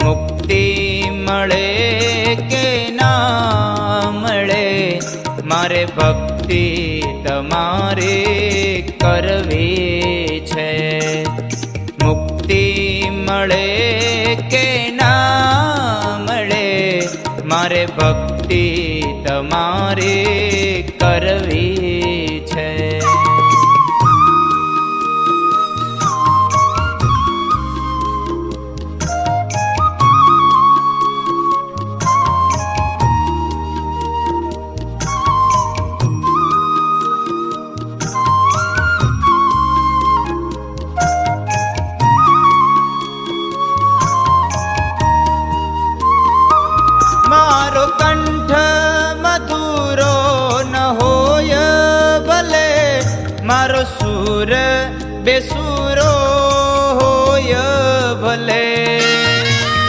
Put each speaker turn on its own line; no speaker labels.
મુક્તિ મળે કે ના મળે, મારે ભક્તિ તમારે કરવી છે. મુક્તિ મળે કે ના મળે, મારે ભક્તિ તમારે કરવી છે. મારો કંઠ મધુરો ન હોય ભલે, મારો સૂર બેસુરો હોય ભલે,